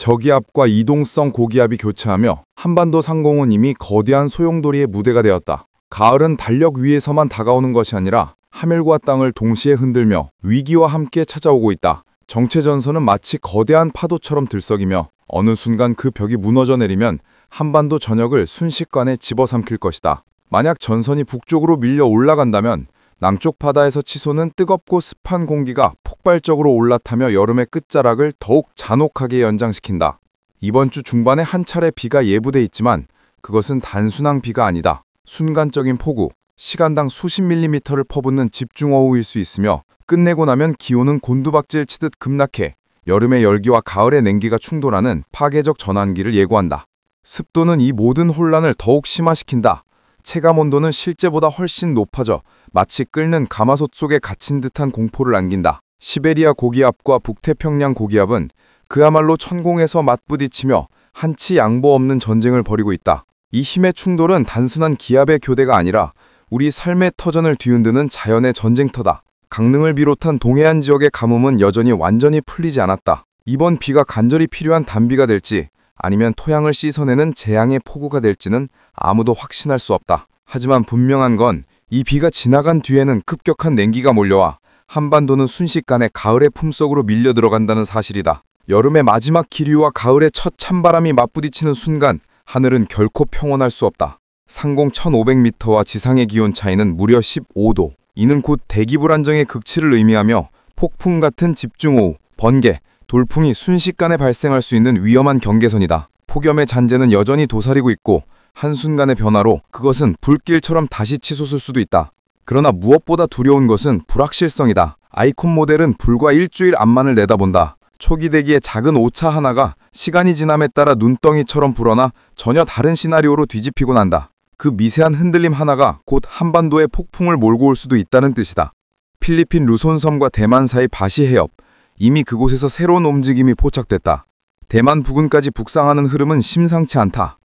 저기압과 이동성 고기압이 교차하며 한반도 상공은 이미 거대한 소용돌이의 무대가 되었다. 가을은 달력 위에서만 다가오는 것이 아니라 하늘과 땅을 동시에 흔들며 위기와 함께 찾아오고 있다. 정체전선은 마치 거대한 파도처럼 들썩이며 어느 순간 그 벽이 무너져 내리면 한반도 전역을 순식간에 집어삼킬 것이다. 만약 전선이 북쪽으로 밀려 올라간다면 남쪽 바다에서 치솟는 뜨겁고 습한 공기가 폭발적으로 올라타며 여름의 끝자락을 더욱 잔혹하게 연장시킨다. 이번 주 중반에 한 차례 비가 예보돼 있지만 그것은 단순한 비가 아니다. 순간적인 폭우, 시간당 수십 밀리미터를 퍼붓는 집중호우일 수 있으며 끝내고 나면 기온은 곤두박질 치듯 급락해 여름의 열기와 가을의 냉기가 충돌하는 파괴적 전환기를 예고한다. 습도는 이 모든 혼란을 더욱 심화시킨다. 체감온도는 실제보다 훨씬 높아져 마치 끓는 가마솥 속에 갇힌 듯한 공포를 안긴다. 시베리아 고기압과 북태평양 고기압은 그야말로 천공에서 맞부딪히며 한치 양보 없는 전쟁을 벌이고 있다. 이 힘의 충돌은 단순한 기압의 교대가 아니라 우리 삶의 터전을 뒤흔드는 자연의 전쟁터다. 강릉을 비롯한 동해안 지역의 가뭄은 여전히 완전히 풀리지 않았다. 이번 비가 간절히 필요한 단비가 될지 아니면 토양을 씻어내는 재앙의 폭우가 될지는 아무도 확신할 수 없다. 하지만 분명한 건 이 비가 지나간 뒤에는 급격한 냉기가 몰려와 한반도는 순식간에 가을의 품속으로 밀려 들어간다는 사실이다. 여름의 마지막 기류와 가을의 첫 찬바람이 맞부딪히는 순간 하늘은 결코 평온할 수 없다. 상공 1500m와 지상의 기온 차이는 무려 15도. 이는 곧 대기 불안정의 극치를 의미하며 폭풍 같은 집중호우, 번개, 돌풍이 순식간에 발생할 수 있는 위험한 경계선이다. 폭염의 잔재는 여전히 도사리고 있고 한순간의 변화로 그것은 불길처럼 다시 치솟을 수도 있다. 그러나 무엇보다 두려운 것은 불확실성이다. 아이콘 모델은 불과 일주일 앞만을 내다본다. 초기 대기의 작은 오차 하나가 시간이 지남에 따라 눈덩이처럼 불어나 전혀 다른 시나리오로 뒤집히고 난다. 그 미세한 흔들림 하나가 곧 한반도의 폭풍을 몰고 올 수도 있다는 뜻이다. 필리핀 루손섬과 대만 사이 바시 해협, 이미 그곳에서 새로운 움직임이 포착됐다. 대만 부근까지 북상하는 흐름은 심상치 않다.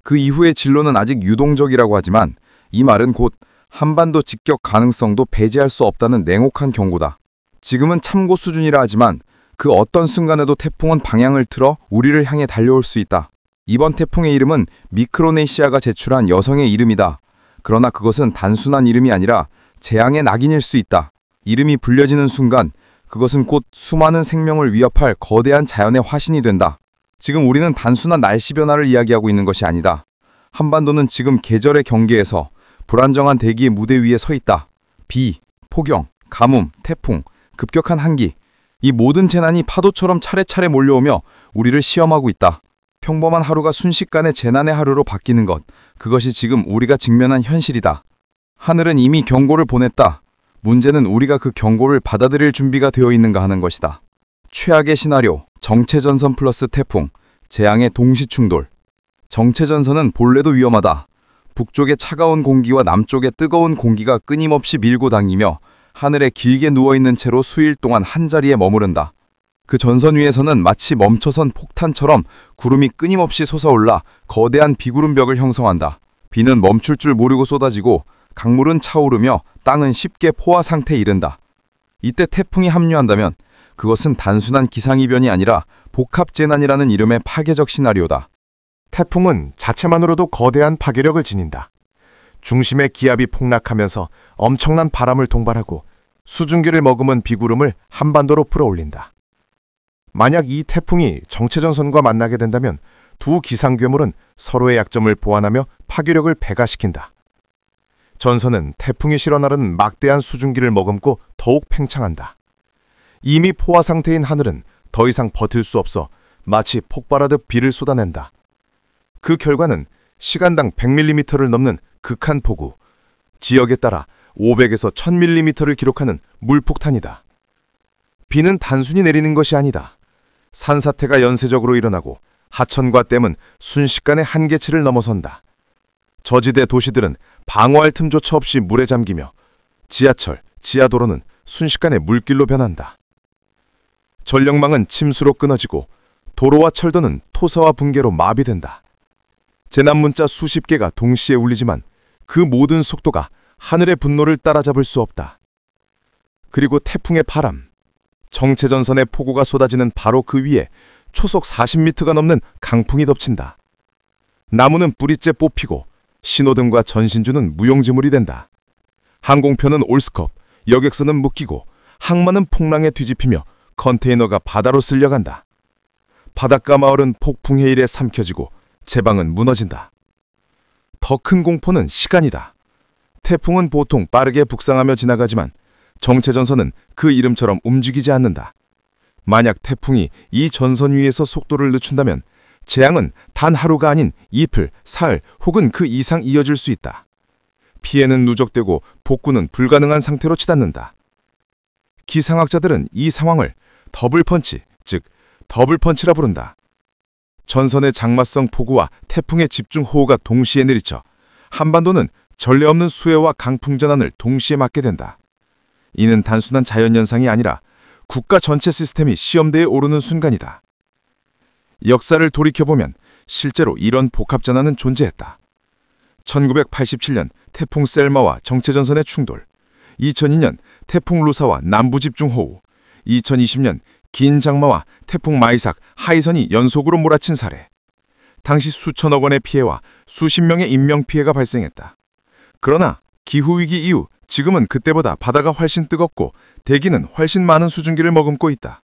그 이후의 진로는 아직 유동적이라고 하지만 이 말은 곧 한반도 직격 가능성도 배제할 수 없다는 냉혹한 경고다. 지금은 참고 수준이라 하지만 그 어떤 순간에도 태풍은 방향을 틀어 우리를 향해 달려올 수 있다. 이번 태풍의 이름은 미크로네시아가 제출한 여성의 이름이다. 그러나 그것은 단순한 이름이 아니라 재앙의 낙인일 수 있다. 이름이 불려지는 순간 그것은 곧 수많은 생명을 위협할 거대한 자연의 화신이 된다. 지금 우리는 단순한 날씨 변화를 이야기하고 있는 것이 아니다. 한반도는 지금 계절의 경계에서 불안정한 대기의 무대 위에 서 있다. 비, 폭염, 가뭄, 태풍, 급격한 한기, 이 모든 재난이 파도처럼 차례차례 몰려오며 우리를 시험하고 있다. 평범한 하루가 순식간에 재난의 하루로 바뀌는 것, 그것이 지금 우리가 직면한 현실이다. 하늘은 이미 경고를 보냈다. 문제는 우리가 그 경고를 받아들일 준비가 되어 있는가 하는 것이다. 최악의 시나리오, 정체전선 플러스 태풍, 재앙의 동시충돌. 정체전선은 본래도 위험하다. 북쪽의 차가운 공기와 남쪽의 뜨거운 공기가 끊임없이 밀고 당기며 하늘에 길게 누워있는 채로 수일 동안 한자리에 머무른다. 그 전선 위에서는 마치 멈춰선 폭탄처럼 구름이 끊임없이 솟아올라 거대한 비구름벽을 형성한다. 비는 멈출 줄 모르고 쏟아지고 강물은 차오르며 땅은 쉽게 포화 상태에 이른다. 이때 태풍이 합류한다면 그것은 단순한 기상이변이 아니라 복합재난이라는 이름의 파괴적 시나리오다. 태풍은 자체만으로도 거대한 파괴력을 지닌다. 중심의 기압이 폭락하면서 엄청난 바람을 동반하고 수증기를 머금은 비구름을 한반도로 풀어올린다. 만약 이 태풍이 정체전선과 만나게 된다면 두 기상괴물은 서로의 약점을 보완하며 파괴력을 배가시킨다. 전선은 태풍이 실어나르는 막대한 수증기를 머금고 더욱 팽창한다. 이미 포화 상태인 하늘은 더 이상 버틸 수 없어 마치 폭발하듯 비를 쏟아낸다. 그 결과는 시간당 100mm를 넘는 극한 폭우, 지역에 따라 500에서 1000mm를 기록하는 물폭탄이다. 비는 단순히 내리는 것이 아니다. 산사태가 연쇄적으로 일어나고 하천과 댐은 순식간에 한계치를 넘어선다. 저지대 도시들은 방어할 틈조차 없이 물에 잠기며 지하철, 지하도로는 순식간에 물길로 변한다. 전력망은 침수로 끊어지고 도로와 철도는 토사와 붕괴로 마비된다. 재난 문자 수십 개가 동시에 울리지만 그 모든 속도가 하늘의 분노를 따라잡을 수 없다. 그리고 태풍의 바람, 정체전선의 폭우가 쏟아지는 바로 그 위에 초속 40m가 넘는 강풍이 덮친다. 나무는 뿌리째 뽑히고 신호등과 전신주는 무용지물이 된다. 항공편은 올스컵, 여객선은 묶이고 항만은 폭랑에 뒤집히며 컨테이너가 바다로 쓸려간다. 바닷가 마을은 폭풍 해일에 삼켜지고 제방은 무너진다. 더 큰 공포는 시간이다. 태풍은 보통 빠르게 북상하며 지나가지만 정체전선은 그 이름처럼 움직이지 않는다. 만약 태풍이 이 전선 위에서 속도를 늦춘다면 재앙은 단 하루가 아닌 이틀, 사흘 혹은 그 이상 이어질 수 있다. 피해는 누적되고 복구는 불가능한 상태로 치닫는다. 기상학자들은 이 상황을 더블펀치, 즉 더블펀치라 부른다. 전선의 장마성 폭우와 태풍의 집중호우가 동시에 내리쳐 한반도는 전례 없는 수해와 강풍 재난을 동시에 맞게 된다. 이는 단순한 자연현상이 아니라 국가 전체 시스템이 시험대에 오르는 순간이다. 역사를 돌이켜보면 실제로 이런 복합재난은 존재했다. 1987년 태풍 셀마와 정체전선의 충돌, 2002년 태풍 루사와 남부집중호우, 2020년 긴 장마와 태풍 마이삭, 하이선이 연속으로 몰아친 사례. 당시 수천억 원의 피해와 수십 명의 인명피해가 발생했다. 그러나 기후위기 이후 지금은 그때보다 바다가 훨씬 뜨겁고 대기는 훨씬 많은 수증기를 머금고 있다.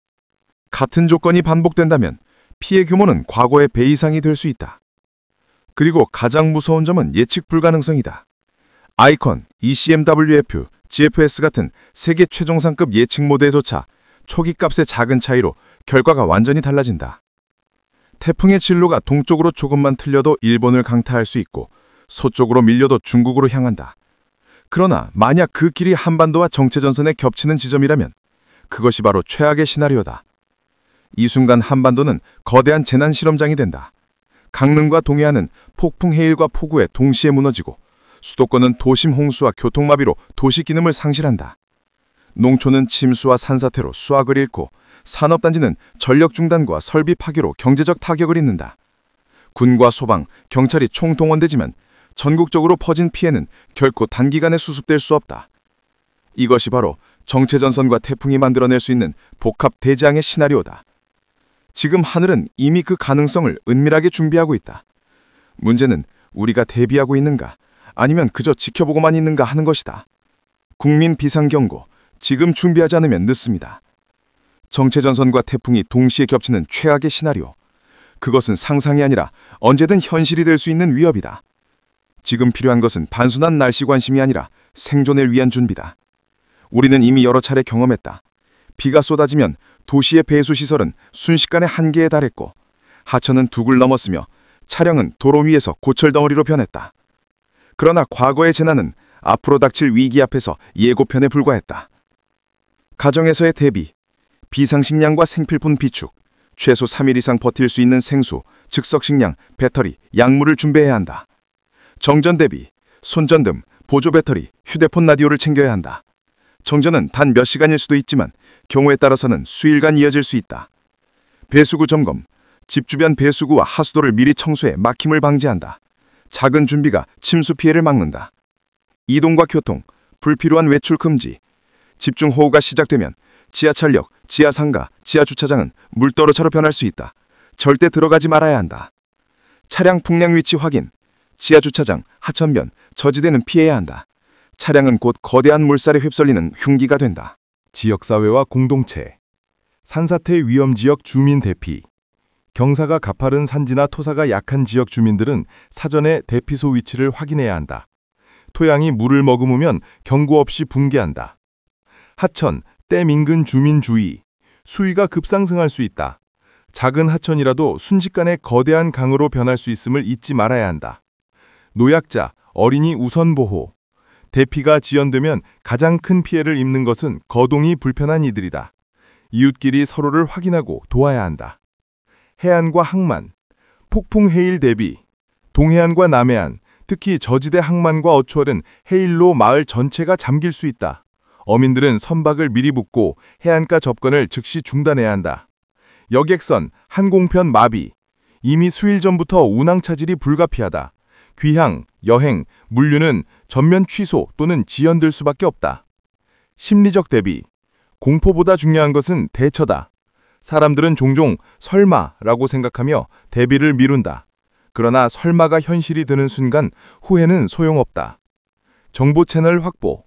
같은 조건이 반복된다면 피해 규모는 과거의 배 이상이 될 수 있다. 그리고 가장 무서운 점은 예측 불가능성이다. 아이콘, ECMWF, GFS 같은 세계 최정상급 예측 모델조차 초기 값의 작은 차이로 결과가 완전히 달라진다. 태풍의 진로가 동쪽으로 조금만 틀려도 일본을 강타할 수 있고 서쪽으로 밀려도 중국으로 향한다. 그러나 만약 그 길이 한반도와 정체전선에 겹치는 지점이라면 그것이 바로 최악의 시나리오다. 이 순간 한반도는 거대한 재난 실험장이 된다. 강릉과 동해안은 폭풍 해일과 폭우에 동시에 무너지고 수도권은 도심 홍수와 교통마비로 도시 기능을 상실한다. 농촌은 침수와 산사태로 수확을 잃고 산업단지는 전력 중단과 설비 파괴로 경제적 타격을 입는다. 군과 소방, 경찰이 총동원되지만 전국적으로 퍼진 피해는 결코 단기간에 수습될 수 없다. 이것이 바로 정체전선과 태풍이 만들어낼 수 있는 복합 대재앙의 시나리오다. 지금 하늘은 이미 그 가능성을 은밀하게 준비하고 있다. 문제는 우리가 대비하고 있는가, 아니면 그저 지켜보고만 있는가 하는 것이다. 국민 비상경고, 지금 준비하지 않으면 늦습니다. 정체전선과 태풍이 동시에 겹치는 최악의 시나리오. 그것은 상상이 아니라 언제든 현실이 될 수 있는 위협이다. 지금 필요한 것은 단순한 날씨 관심이 아니라 생존을 위한 준비다. 우리는 이미 여러 차례 경험했다. 비가 쏟아지면 도시의 배수시설은 순식간에 한계에 달했고 하천은 둑을 넘었으며 차량은 도로 위에서 고철덩어리로 변했다. 그러나 과거의 재난은 앞으로 닥칠 위기 앞에서 예고편에 불과했다. 가정에서의 대비, 비상식량과 생필품 비축, 최소 3일 이상 버틸 수 있는 생수, 즉석식량, 배터리, 약물을 준비해야 한다. 정전 대비, 손전등, 보조 배터리, 휴대폰 라디오를 챙겨야 한다. 정전은 단 몇 시간일 수도 있지만 경우에 따라서는 수일간 이어질 수 있다. 배수구 점검, 집 주변 배수구와 하수도를 미리 청소해 막힘을 방지한다. 작은 준비가 침수 피해를 막는다. 이동과 교통, 불필요한 외출 금지. 집중호우가 시작되면 지하철역, 지하상가, 지하주차장은 물더러차로 변할 수 있다. 절대 들어가지 말아야 한다. 차량 풍량 위치 확인, 지하주차장, 하천변, 저지대는 피해야 한다. 차량은 곧 거대한 물살에 휩쓸리는 흉기가 된다. 지역사회와 공동체, 산사태 위험지역 주민 대피. 경사가 가파른 산지나 토사가 약한 지역 주민들은 사전에 대피소 위치를 확인해야 한다. 토양이 물을 머금으면 경고 없이 붕괴한다. 하천, 댐 인근 주민 주의. 수위가 급상승할 수 있다. 작은 하천이라도 순식간에 거대한 강으로 변할 수 있음을 잊지 말아야 한다. 노약자, 어린이 우선 보호. 대피가 지연되면 가장 큰 피해를 입는 것은 거동이 불편한 이들이다. 이웃끼리 서로를 확인하고 도와야 한다. 해안과 항만, 폭풍 해일 대비. 동해안과 남해안, 특히 저지대 항만과 어초월은 해일로 마을 전체가 잠길 수 있다. 어민들은 선박을 미리 붓고 해안가 접근을 즉시 중단해야 한다. 여객선, 항공편 마비. 이미 수일 전부터 운항 차질이 불가피하다. 귀향, 여행, 물류는 전면 취소 또는 지연될 수밖에 없다. 심리적 대비. 공포보다 중요한 것은 대처다. 사람들은 종종 설마라고 생각하며 대비를 미룬다. 그러나 설마가 현실이 되는 순간 후회는 소용없다. 정보 채널 확보,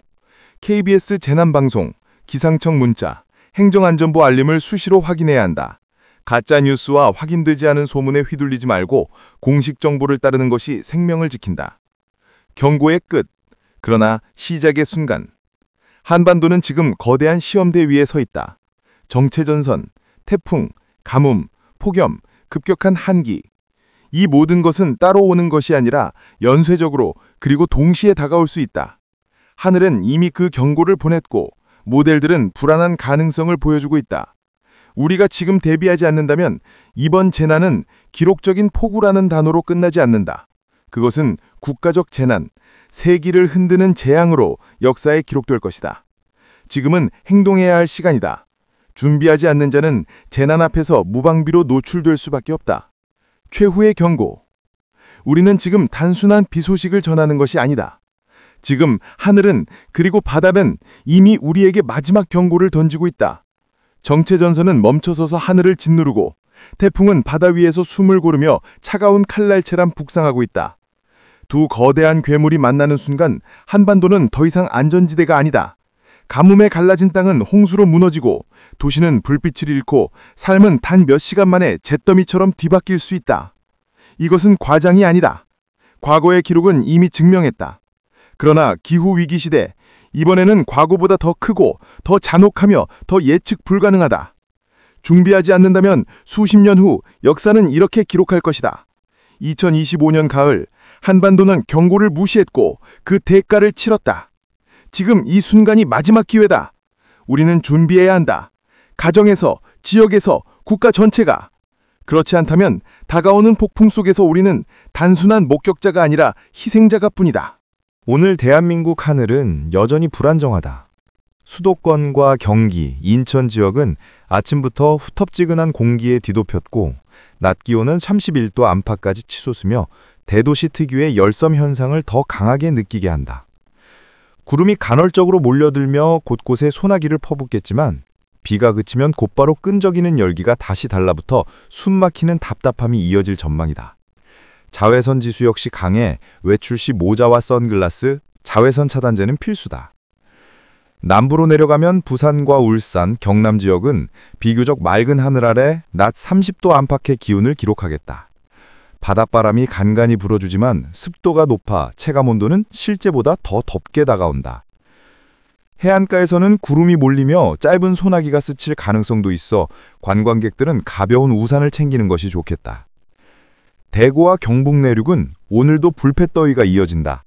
KBS 재난방송, 기상청 문자, 행정안전부 알림을 수시로 확인해야 한다. 가짜 뉴스와 확인되지 않은 소문에 휘둘리지 말고 공식 정보를 따르는 것이 생명을 지킨다. 경고의 끝, 그러나 시작의 순간. 한반도는 지금 거대한 시험대 위에 서 있다. 정체전선, 태풍, 가뭄, 폭염, 급격한 한기. 이 모든 것은 따로 오는 것이 아니라 연쇄적으로 그리고 동시에 다가올 수 있다. 하늘은 이미 그 경고를 보냈고 모델들은 불안한 가능성을 보여주고 있다. 우리가 지금 대비하지 않는다면 이번 재난은 기록적인 폭우라는 단어로 끝나지 않는다. 그것은 국가적 재난, 세기를 흔드는 재앙으로 역사에 기록될 것이다. 지금은 행동해야 할 시간이다. 준비하지 않는 자는 재난 앞에서 무방비로 노출될 수밖에 없다. 최후의 경고. 우리는 지금 단순한 비 소식을 전하는 것이 아니다. 지금 하늘은 그리고 바다는 이미 우리에게 마지막 경고를 던지고 있다. 정체전선은 멈춰서서 하늘을 짓누르고 태풍은 바다 위에서 숨을 고르며 차가운 칼날처럼 북상하고 있다. 두 거대한 괴물이 만나는 순간 한반도는 더 이상 안전지대가 아니다. 가뭄에 갈라진 땅은 홍수로 무너지고 도시는 불빛을 잃고 삶은 단 몇 시간 만에 잿더미처럼 뒤바뀔 수 있다. 이것은 과장이 아니다. 과거의 기록은 이미 증명했다. 그러나 기후위기 시대, 이번에는 과거보다 더 크고 더 잔혹하며 더 예측 불가능하다. 준비하지 않는다면 수십 년 후 역사는 이렇게 기록할 것이다. 2025년 가을, 한반도는 경고를 무시했고 그 대가를 치렀다. 지금 이 순간이 마지막 기회다. 우리는 준비해야 한다. 가정에서, 지역에서, 국가 전체가. 그렇지 않다면 다가오는 폭풍 속에서 우리는 단순한 목격자가 아니라 희생자가 뿐이다. 오늘 대한민국 하늘은 여전히 불안정하다. 수도권과 경기, 인천 지역은 아침부터 후텁지근한 공기에 뒤덮였고 낮 기온은 31도 안팎까지 치솟으며 대도시 특유의 열섬 현상을 더 강하게 느끼게 한다. 구름이 간헐적으로 몰려들며 곳곳에 소나기를 퍼붓겠지만 비가 그치면 곧바로 끈적이는 열기가 다시 달라붙어 숨막히는 답답함이 이어질 전망이다. 자외선 지수 역시 강해 외출 시 모자와 선글라스, 자외선 차단제는 필수다. 남부로 내려가면 부산과 울산, 경남 지역은 비교적 맑은 하늘 아래 낮 30도 안팎의 기온을 기록하겠다. 바닷바람이 간간히 불어주지만 습도가 높아 체감온도는 실제보다 더 덥게 다가온다. 해안가에서는 구름이 몰리며 짧은 소나기가 스칠 가능성도 있어 관광객들은 가벼운 우산을 챙기는 것이 좋겠다. 대구와 경북 내륙은 오늘도 불패더위가 이어진다.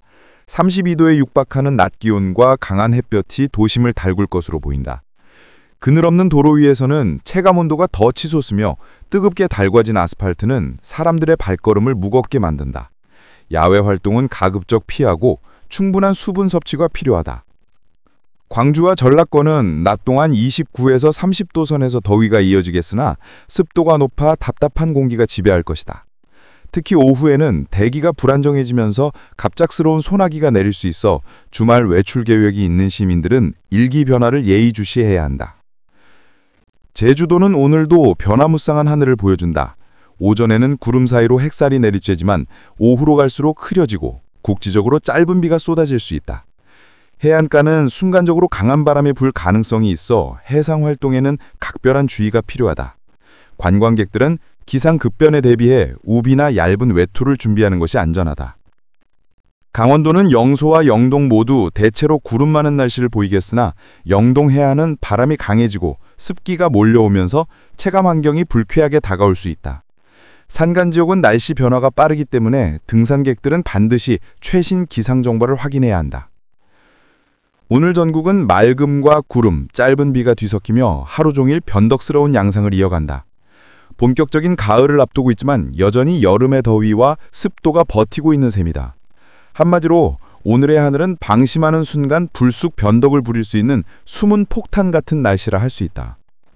32도에 육박하는 낮 기온과 강한 햇볕이 도심을 달굴 것으로 보인다. 그늘 없는 도로 위에서는 체감온도가 더 치솟으며 뜨겁게 달궈진 아스팔트는 사람들의 발걸음을 무겁게 만든다. 야외 활동은 가급적 피하고 충분한 수분 섭취가 필요하다. 광주와 전라권은 낮 동안 29에서 30도 선에서 더위가 이어지겠으나 습도가 높아 답답한 공기가 지배할 것이다. 특히 오후에는 대기가 불안정해지면서 갑작스러운 소나기가 내릴 수 있어 주말 외출 계획이 있는 시민들은 일기 변화를 예의주시해야 한다. 제주도는 오늘도 변화무쌍한 하늘을 보여준다. 오전에는 구름 사이로 햇살이 내리쬐지만 오후로 갈수록 흐려지고 국지적으로 짧은 비가 쏟아질 수 있다. 해안가는 순간적으로 강한 바람이 불 가능성이 있어 해상 활동에는 각별한 주의가 필요하다. 관광객들은 기상급변에 대비해 우비나 얇은 외투를 준비하는 것이 안전하다. 강원도는 영서와 영동 모두 대체로 구름 많은 날씨를 보이겠으나 영동 해안은 바람이 강해지고 습기가 몰려오면서 체감 환경이 불쾌하게 다가올 수 있다. 산간 지역은 날씨 변화가 빠르기 때문에 등산객들은 반드시 최신 기상 정보를 확인해야 한다. 오늘 전국은 맑음과 구름, 짧은 비가 뒤섞이며 하루 종일 변덕스러운 양상을 이어간다. 본격적인 가을을 앞두고 있지만 여전히 여름의 더위와 습도가 버티고 있는 셈이다. 한마디로 오늘의 하늘은 방심하는 순간 불쑥 변덕을 부릴 수 있는 숨은 폭탄 같은 날씨라 할 수 있다.